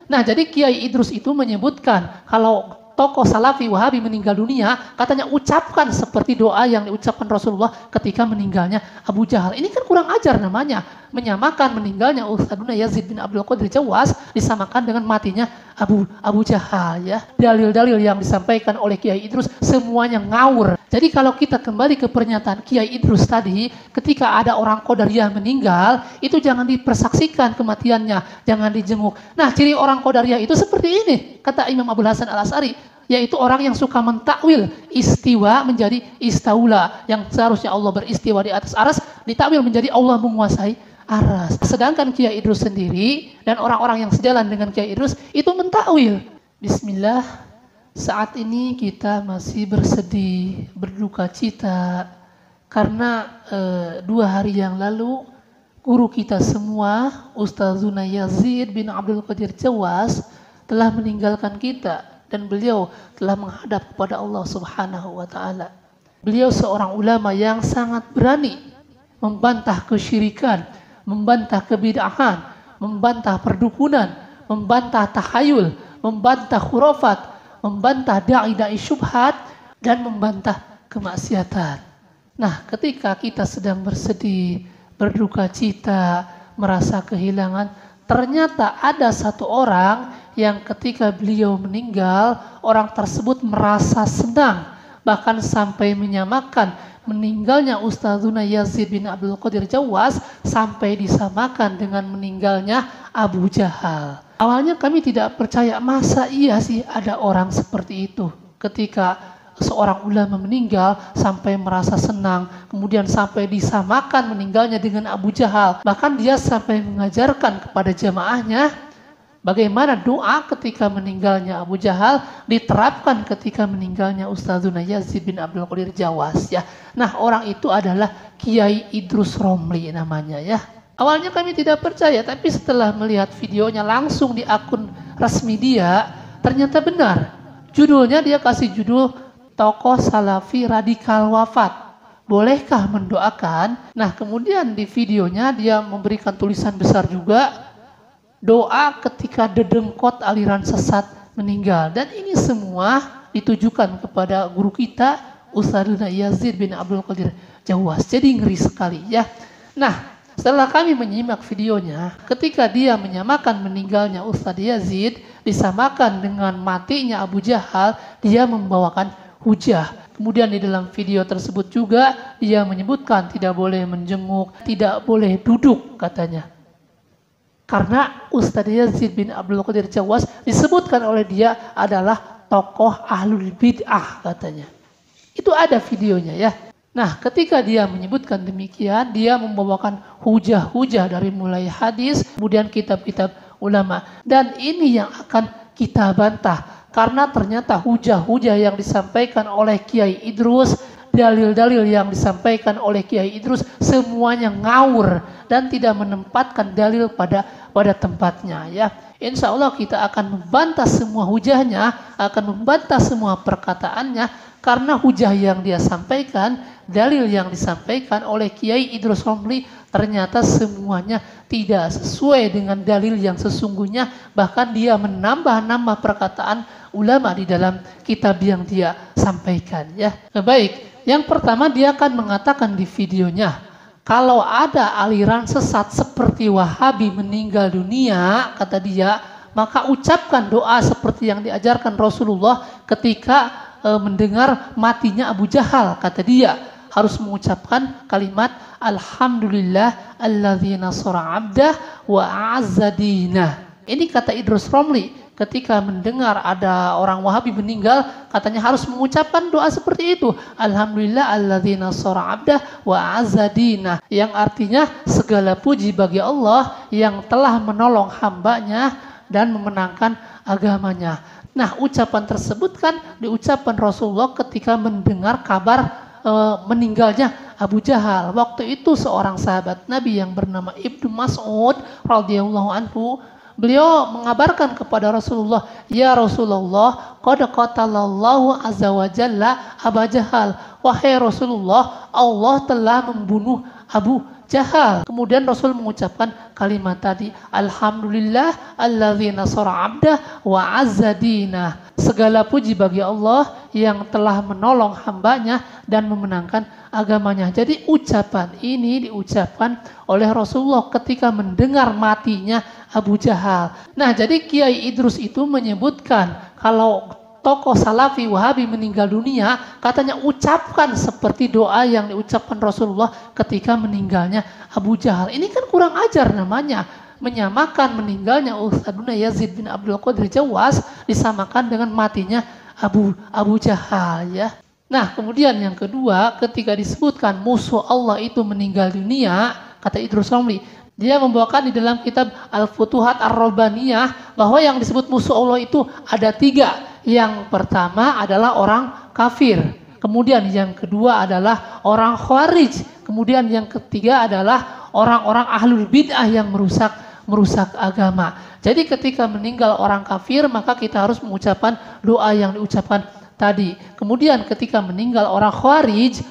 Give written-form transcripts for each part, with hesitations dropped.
Nah, jadi Kiai Idrus itu menyebutkan kalau tokoh Salafi Wahabi meninggal dunia, katanya ucapkan seperti doa yang diucapkan Rasulullah ketika meninggalnya Abu Jahal. Ini kan kurang ajar namanya. Menyamakan meninggalnya Ustadzuna Yazid bin Abdul Qadir Jawas disamakan dengan matinya Abu Jahal ya. Dalil-dalil yang disampaikan oleh Kiai Idrus semuanya ngawur. Jadi kalau kita kembali ke pernyataan Kiai Idrus tadi, ketika ada orang Qadariyah meninggal, itu jangan dipersaksikan kematiannya, jangan dijenguk. Nah, ciri orang Qadariyah itu seperti ini, kata Imam Abdul Hasan Al-Asy'ari, yaitu orang yang suka mentakwil istiwa menjadi istaula, yang seharusnya Allah beristiwa di atas aras, ditakwil menjadi Allah menguasai aras. Sedangkan Kiai Idrus sendiri dan orang-orang yang sejalan dengan Kiai Idrus itu mentakwil. Bismillah, saat ini kita masih bersedih, berduka cita karena 2 hari yang lalu guru kita semua, Ustadzuna Yazid bin Abdul Qadir Jawas, telah meninggalkan kita dan beliau telah menghadap kepada Allah Subhanahu wa taala. Beliau seorang ulama yang sangat berani membantah kesyirikan, membantah kebid'ahan, membantah perdukunan, membantah tahayul, membantah khurafat, membantah dai-dai syubhat, dan membantah kemaksiatan. Nah, ketika kita sedang bersedih, berduka cita, merasa kehilangan, ternyata ada satu orang yang ketika beliau meninggal, orang tersebut merasa senang, bahkan sampai menyamakan meninggalnya Ustadzuna Yazid bin Abdul Qadir Jawas sampai disamakan dengan meninggalnya Abu Jahal. Awalnya kami tidak percaya, masa iya sih ada orang seperti itu. Ketika seorang ulama meninggal sampai merasa senang, kemudian sampai disamakan meninggalnya dengan Abu Jahal. Bahkan dia sampai mengajarkan kepada jamaahnya bagaimana doa ketika meninggalnya Abu Jahal diterapkan ketika meninggalnya Ustadzuna Yazid bin Abdul Qadir Jawas ya. Nah, orang itu adalah Kiai Idrus Romli namanya ya. Awalnya kami tidak percaya, tapi setelah melihat videonya langsung di akun resmi dia, ternyata benar. Judulnya dia kasih judul Tokoh Salafi Radikal Wafat. Bolehkah mendoakan? Nah, kemudian di videonya dia memberikan tulisan besar juga, doa ketika dedengkot aliran sesat meninggal. Dan ini semua ditujukan kepada guru kita Ustadzuna Yazid bin Abdul Qadir Jawas. Jadi ngeri sekali ya. Nah, setelah kami menyimak videonya, ketika dia menyamakan meninggalnya Ustadz Yazid disamakan dengan matinya Abu Jahal, dia membawakan hujah. Kemudian di dalam video tersebut juga dia menyebutkan tidak boleh menjenguk, tidak boleh duduk katanya. Karena Ustadz Yazid bin Abdul Qadir Jawas disebutkan oleh dia adalah tokoh ahlul bid'ah katanya. Itu ada videonya ya. Nah, ketika dia menyebutkan demikian, dia membawakan hujah-hujah dari mulai hadis, kemudian kitab-kitab ulama. Dan ini yang akan kita bantah. Karena ternyata hujah-hujah yang disampaikan oleh Kiai Idrus, dalil-dalil yang disampaikan oleh Kiai Idrus, semuanya ngawur dan tidak menempatkan dalil pada tempatnya ya. Insya Allah kita akan membantah semua hujahnya, akan membantah semua perkataannya, karena hujah yang dia sampaikan, dalil yang disampaikan oleh Kiai Idrus Romli ternyata semuanya tidak sesuai dengan dalil yang sesungguhnya. Bahkan dia menambah-nambah perkataan ulama di dalam kitab yang dia sampaikan ya. Baik, yang pertama dia akan mengatakan di videonya, kalau ada aliran sesat seperti Wahabi meninggal dunia, kata dia, maka ucapkan doa seperti yang diajarkan Rasulullah ketika mendengar matinya Abu Jahal. Kata dia harus mengucapkan kalimat Alhamdulillah alladzi nasara abdah wa a'azza dinah. Ini kata Idrus Romli, ketika mendengar ada orang Wahabi meninggal, katanya harus mengucapkan doa seperti itu, Alhamdulillah alladzi nasara abdah wa a'azza dinah, yang artinya segala puji bagi Allah yang telah menolong hambanya dan memenangkan agamanya. Nah, ucapan tersebut kan diucapkan Rasulullah ketika mendengar kabar meninggalnya Abu Jahal. Waktu itu seorang sahabat Nabi yang bernama Ibnu Mas'ud radhiyallahu anhu, beliau mengabarkan kepada Rasulullah, ya Rasulullah, qad qatalallahu azza wa jalla Abu Jahal. Wahai Rasulullah, Allah telah membunuh Abu Jahal. Kemudian Rasul mengucapkan kalimat tadi. Alhamdulillah alladzi nasara 'abdah wa azza dinah. Segala puji bagi Allah yang telah menolong hambanya dan memenangkan agamanya. Jadi ucapan ini diucapkan oleh Rasulullah ketika mendengar matinya Abu Jahal. Nah, jadi Kiai Idrus itu menyebutkan kalau tokoh Salafi Wahabi meninggal dunia, katanya ucapkan seperti doa yang diucapkan Rasulullah ketika meninggalnya Abu Jahal. Ini kan kurang ajar namanya. Menyamakan meninggalnya Ustadzuna Yazid bin Abdul Qadir Jawas disamakan dengan matinya Abu Jahal, ya. Nah, kemudian yang kedua, ketika disebutkan musuh Allah itu meninggal dunia, kata Idrus Romli, dia membawakan di dalam kitab Al-Futuhat Ar-Rabbaniyah bahwa yang disebut musuh Allah itu ada 3. Yang pertama adalah orang kafir. Kemudian yang kedua adalah orang khawarij. Kemudian yang ketiga adalah orang-orang ahlul bid'ah yang merusak agama. Jadi ketika meninggal orang kafir, maka kita harus mengucapkan doa yang diucapkan tadi. Kemudian ketika meninggal orang khawarij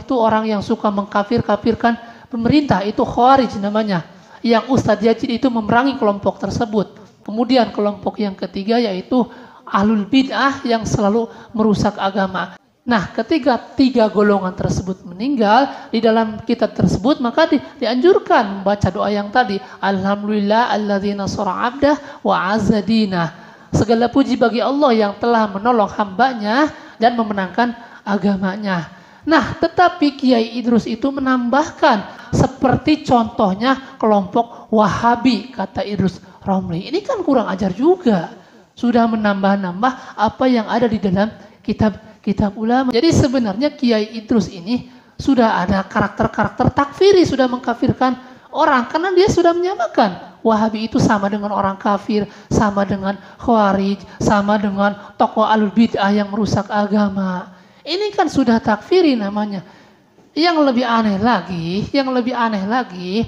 itu orang yang suka mengkafir-kafirkan pemerintah, itu khawarij namanya. Yang Ustadz Yazid itu memerangi kelompok tersebut. Kemudian kelompok yang ketiga yaitu ahlul bid'ah yang selalu merusak agama. Nah, ketika 3 golongan tersebut meninggal di dalam kitab tersebut, maka dianjurkan membaca doa yang tadi. Alhamdulillah alladzi nasara 'abdah wa azza dinah. Segala puji bagi Allah yang telah menolong hambanya dan memenangkan agamanya. Nah, tetapi Kiai Idrus itu menambahkan seperti contohnya kelompok Wahabi, kata Idrus Romli. Ini kan kurang ajar juga. Sudah menambah-nambah apa yang ada di dalam kitab ulama. Jadi sebenarnya Kiai Idrus ini sudah ada karakter-karakter takfiri, sudah mengkafirkan orang karena dia sudah menyamakan Wahabi itu sama dengan orang kafir, sama dengan khawarij, sama dengan tokoh ahlul bid'ah yang merusak agama. Ini kan sudah takfiri namanya. Yang lebih aneh lagi,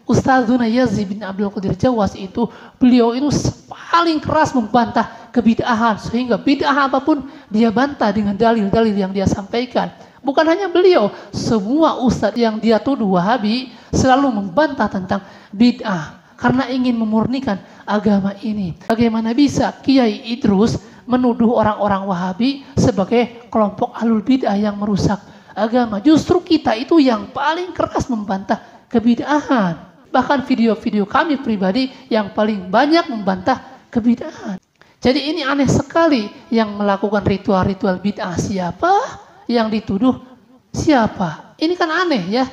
Ustadzuna Yazid bin Abdul Qadir Jawas itu, beliau itu paling keras membantah kebid'ahan, sehingga bid'ah apapun dia bantah dengan dalil-dalil yang dia sampaikan. Bukan hanya beliau, semua ustadz yang dia tuduh Wahabi selalu membantah tentang bid'ah karena ingin memurnikan agama ini. Bagaimana bisa Kiai Idrus menuduh orang-orang Wahabi sebagai kelompok ahlul bid'ah yang merusak agama? Justru kita itu yang paling keras membantah kebid'ahan. Bahkan video-video kami pribadi yang paling banyak membantah kebid'ahan. Jadi ini aneh sekali, yang melakukan ritual-ritual bid'ah siapa, yang dituduh siapa. Ini kan aneh, ya.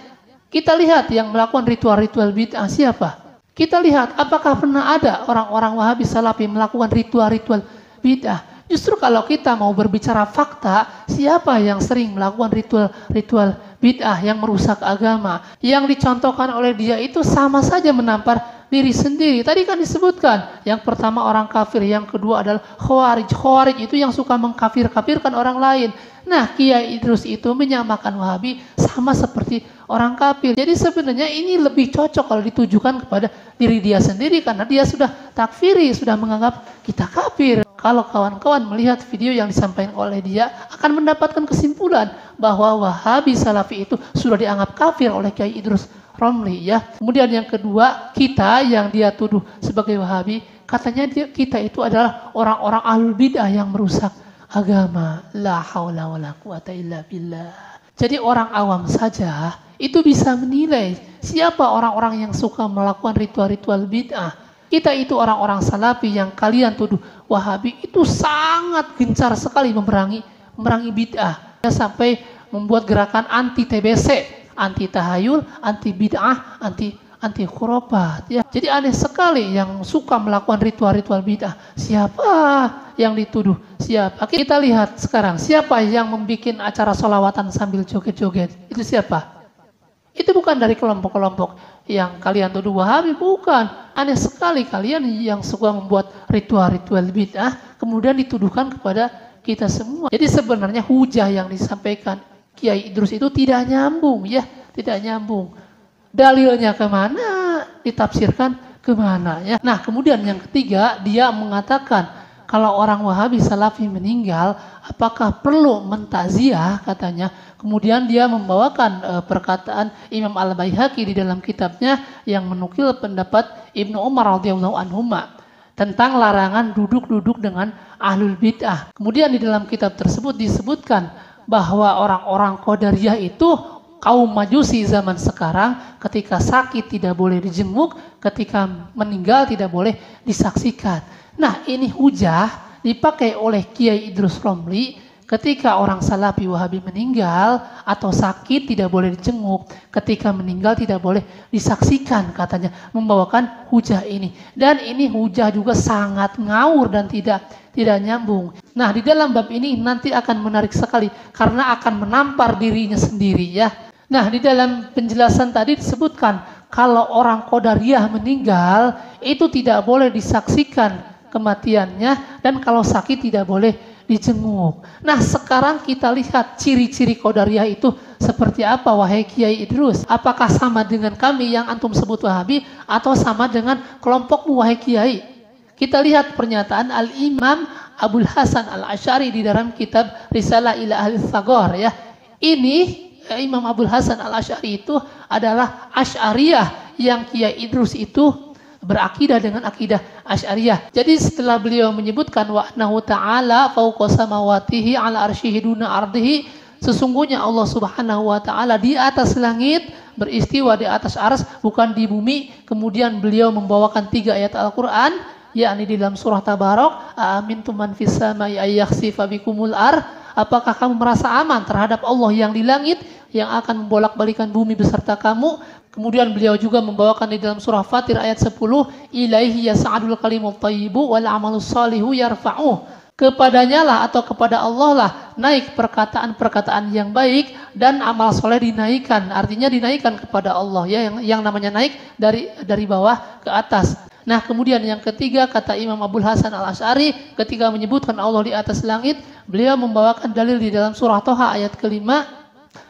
Kita lihat yang melakukan ritual-ritual bid'ah siapa. Kita lihat apakah pernah ada orang-orang Wahabi Salafi melakukan ritual-ritual bid'ah. Justru kalau kita mau berbicara fakta, siapa yang sering melakukan ritual bid'ah yang merusak agama? Yang dicontohkan oleh dia itu sama saja menampar diri sendiri. Tadi kan disebutkan, yang pertama orang kafir, yang kedua adalah khawarij. Khawarij itu yang suka mengkafir-kafirkan orang lain. Nah, Kiai Idrus itu menyamakan Wahabi sama seperti orang kafir. Jadi sebenarnya ini lebih cocok kalau ditujukan kepada diri dia sendiri, karena dia sudah takfiri, sudah menganggap kita kafir. Kalau kawan-kawan melihat video yang disampaikan oleh dia, akan mendapatkan kesimpulan bahwa Wahabi Salafi itu sudah dianggap kafir oleh Kiai Idrus Romli, ya. Kemudian yang kedua, kita yang dia tuduh sebagai Wahabi, katanya kita itu adalah orang-orang ahlul bid'ah yang merusak agama. La haula wala quwata illa billah. Jadi orang awam saja itu bisa menilai siapa orang-orang yang suka melakukan ritual-ritual bid'ah. Kita itu orang-orang Salafi yang kalian tuduh Wahabi itu sangat gencar sekali memerangi bid'ah. Sampai membuat gerakan anti TBC, anti tahayul, anti bid'ah, anti khurafat, ya. Jadi aneh sekali yang suka melakukan ritual-ritual bid'ah. Siapa yang dituduh? Siapa? Kita lihat sekarang, siapa yang membuat acara sholawatan sambil joget-joget? Itu siapa? Itu bukan dari kelompok-kelompok yang kalian tuduh Wahabi, bukan. Aneh sekali kalian yang suka membuat ritual-ritual bid'ah kemudian dituduhkan kepada kita semua. Jadi sebenarnya hujah yang disampaikan Kiai Idrus itu tidak nyambung, ya, tidak nyambung. Dalilnya kemana, ditafsirkan kemana, ya. Nah, kemudian yang ketiga, dia mengatakan kalau orang Wahabi Salafi meninggal, apakah perlu mentakziah katanya. Kemudian dia membawakan perkataan Imam Al-Baihaqi di dalam kitabnya yang menukil pendapat Ibnu Umar radhiyallahu anhuma tentang larangan duduk-duduk dengan ahlul bid'ah. Kemudian di dalam kitab tersebut disebutkan bahwa orang-orang Qadariyah itu kaum Majusi zaman sekarang, ketika sakit tidak boleh dijenguk, ketika meninggal tidak boleh disaksikan. Nah, ini hujah dipakai oleh Kiai Idrus Romli ketika orang Salafi Wahabi meninggal atau sakit tidak boleh dijenguk, ketika meninggal tidak boleh disaksikan katanya, membawakan hujah ini. Dan ini hujah juga sangat ngawur dan tidak nyambung. Nah, di dalam bab ini nanti akan menarik sekali karena akan menampar dirinya sendiri ya. Nah, di dalam penjelasan tadi disebutkan kalau orang Qadariyah meninggal itu tidak boleh disaksikan kematiannya dan kalau sakit tidak boleh dijenguk. Nah, sekarang kita lihat ciri-ciri Qadariyah itu seperti apa wahai Kiai Idrus? Apakah sama dengan kami yang antum sebut Wahabi atau sama dengan kelompokmu wahai Kiai? Kita lihat pernyataan Al-Imam Abul Hasan Al-Asy'ari di dalam kitab Risalah ila Ahli Tsagor ya. Ini Imam Abul Hasan Al-Asy'ari itu adalah Asy'ariyah yang Kiai Idrus itu berakidah dengan akidah Asy'ariyah. Jadi setelah beliau menyebutkan wa annahu ta'ala fawqa samawatihi 'ala arsyihi duna ardihi, sesungguhnya Allah Subhanahu wa taala di atas langit, beristiwa di atas arsy, bukan di bumi. Kemudian beliau membawakan 3 ayat Al-Qur'an, yakni di dalam surah Tabarok, amintum man fis samai ayakhsifa bikumul ardh. Apakah kamu merasa aman terhadap Allah yang di langit yang akan membolak-balikan bumi beserta kamu? Kemudian beliau juga membawakan di dalam surah Fatir ayat 10, ilaihi yas'adul kalimut thayyibu wal amalus shalihu yarfa'uh. Kepadanya lah atau kepada Allah lah naik perkataan-perkataan yang baik dan amal soleh dinaikkan. Artinya dinaikkan kepada Allah ya, yang namanya naik dari bawah ke atas. Nah, kemudian yang ketiga kata Imam Abul Hasan Al-Asy'ari ketika menyebutkan Allah di atas langit, beliau membawakan dalil di dalam surah Thaha ayat kelima,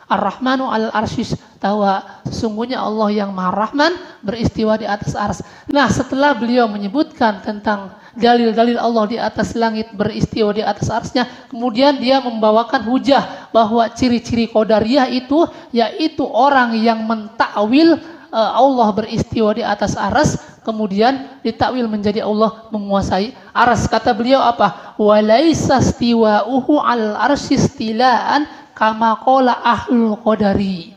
Ar-Rahmanu 'alal arsy istawa, sesungguhnya Allah yang Maha Rahman beristiwa di atas arsy. Nah, setelah beliau menyebutkan tentang dalil-dalil Allah di atas langit beristiwa di atas arsy-Nya, kemudian dia membawakan hujah bahwa ciri-ciri Qadariyah itu yaitu orang yang mentakwil Allah beristiwa di atas arsy, kemudian ditakwil menjadi Allah menguasai arsy. Kata beliau apa? Walaisa istiwa'uhu 'alal arsy istilaan kama qala ahlul qadari.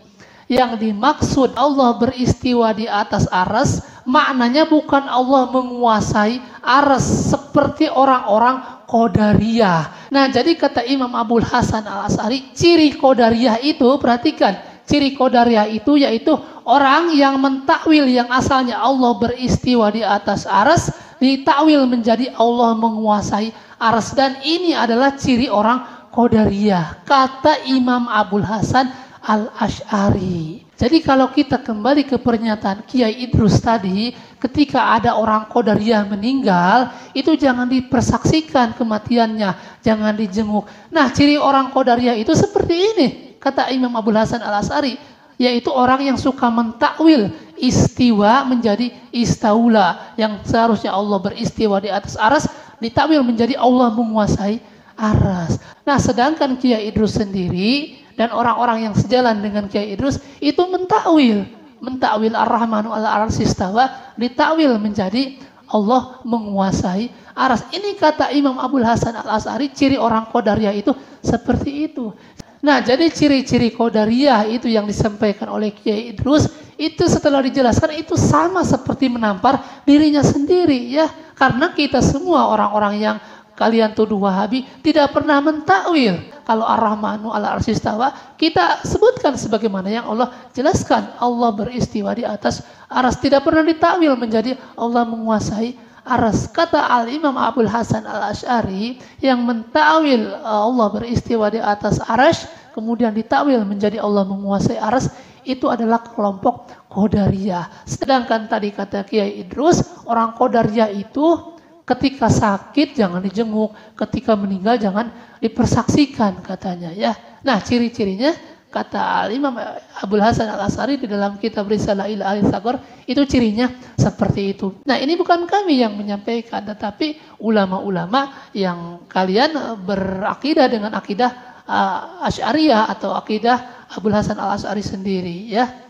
Yang dimaksud Allah beristiwa di atas arsy maknanya bukan Allah menguasai arsy seperti orang-orang Qadariyah. Nah, jadi kata Imam Abul Hasan Al-Asy'ari, ciri Qadariyah itu, perhatikan, ciri Qadariyah itu yaitu orang yang mentakwil yang asalnya Allah beristiwa di atas arsy ditakwil menjadi Allah menguasai arsy, dan ini adalah ciri orang Qadariyah, kata Imam Abul Hasan Al-Asy'ari. Jadi kalau kita kembali ke pernyataan Kiai Idrus tadi, ketika ada orang Qadariyah meninggal, itu jangan dipersaksikan kematiannya, jangan dijenguk. Nah, ciri orang Qadariyah itu seperti ini, kata Imam Abul Hasan Al-Asy'ari, yaitu orang yang suka mentakwil istiwa menjadi istaula, yang seharusnya Allah beristiwa di atas arsy ditakwil menjadi Allah menguasai arsy. Nah, sedangkan Kiai Idrus sendiri dan orang-orang yang sejalan dengan Kiai Idrus itu mentakwil Ar-Rahmanu 'ala arsy istawa ditakwil menjadi Allah menguasai arsy. Ini kata Imam Abul Hasan Al-Asy'ari, ciri orang Qadariyah itu seperti itu. Nah, jadi ciri-ciri Qadariyah itu yang disampaikan oleh Kiai Idrus itu setelah dijelaskan itu sama seperti menampar dirinya sendiri ya. Karena kita semua orang-orang yang kalian tuduh Wahabi tidak pernah mentakwil kalau Ar-Rahmanu 'ala arsy istawa, kita sebutkan sebagaimana yang Allah jelaskan, Allah beristiwa di atas arsy, tidak pernah ditakwil menjadi Allah menguasai arsy. Kata Al-Imam Abul Hasan Al-Asy'ari, yang mentakwil Allah beristiwa di atas arsy kemudian ditakwil menjadi Allah menguasai arsy, itu adalah kelompok Qadariyah. Sedangkan tadi kata Kiai Idrus, orang Qadariyah itu ketika sakit jangan dijenguk, ketika meninggal jangan dipersaksikan katanya ya. Nah, ciri-cirinya Kata Imam Abul Hasan Al-Asy'ari di dalam kitab Risalah ila Ahli Tsaqor, itu cirinya seperti itu. Nah, ini bukan kami yang menyampaikan, tetapi ulama-ulama yang kalian berakidah dengan akidah Asy'ariyah atau akidah Abul Hasan Al-Asy'ari sendiri, ya.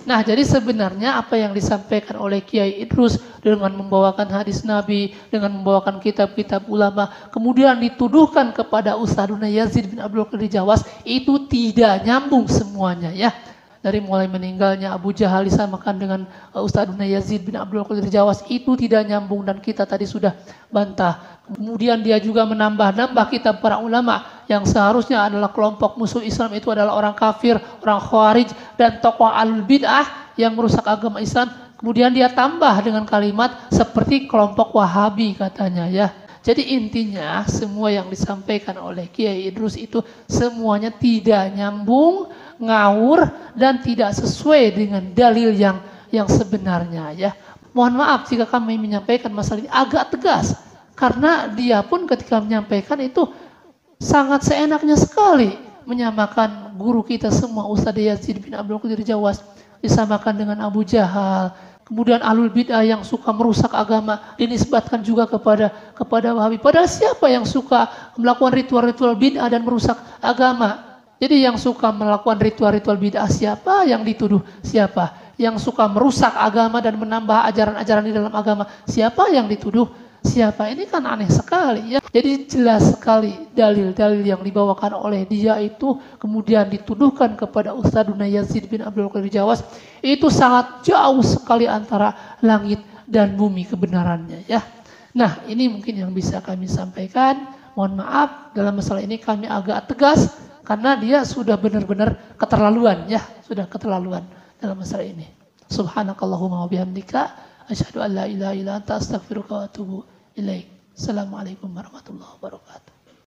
Nah, jadi sebenarnya apa yang disampaikan oleh Kiai Idrus dengan membawakan hadis Nabi, dengan membawakan kitab-kitab ulama, kemudian dituduhkan kepada Ustadzuna Yazid bin Abdul Qadir Jawas, itu tidak nyambung semuanya, ya. Dari mulai meninggalnya Abu Jahal disamakan dengan Ustadzuna Yazid bin Abdul Qadir Jawas, itu tidak nyambung dan kita tadi sudah bantah. Kemudian dia juga menambah-nambah kitab para ulama yang seharusnya adalah kelompok musuh Islam, itu adalah orang kafir, orang khawarij, dan tokoh alul bid'ah yang merusak agama Islam. Kemudian dia tambah dengan kalimat seperti kelompok Wahabi katanya, ya. Jadi intinya semua yang disampaikan oleh Kiai Idrus itu semuanya tidak nyambung, ngawur, dan tidak sesuai dengan dalil yang sebenarnya, ya. Mohon maaf jika kami menyampaikan masalah ini agak tegas. Karena dia pun ketika menyampaikan itu sangat seenaknya sekali menyamakan guru kita semua Ustadz Yazid bin Abdul Qadir Jawas disamakan dengan Abu Jahal. Kemudian ahlul bid'ah yang suka merusak agama dinisbatkan juga kepada Wahabi. Padahal siapa yang suka melakukan ritual-ritual bid'ah dan merusak agama? Jadi yang suka melakukan ritual-ritual bid'ah siapa? Yang dituduh siapa? Yang suka merusak agama dan menambah ajaran-ajaran di dalam agama siapa? Yang dituduh siapa? Ini kan aneh sekali, ya. Jadi jelas sekali dalil-dalil yang dibawakan oleh dia itu kemudian dituduhkan kepada Ustadzuna Yazid bin Abdul Qadir Jawas, itu sangat jauh sekali antara langit dan bumi kebenarannya, ya. Nah, ini mungkin yang bisa kami sampaikan. Mohon maaf dalam masalah ini kami agak tegas karena dia sudah benar-benar keterlaluan, ya, sudah keterlaluan dalam masalah ini. Subhanakallahumma wa bihamdika asyhadu an la ilaha illa anta astaghfiruka wa atubu ilaik. Assalamualaikum warahmatullahi wabarakatuh.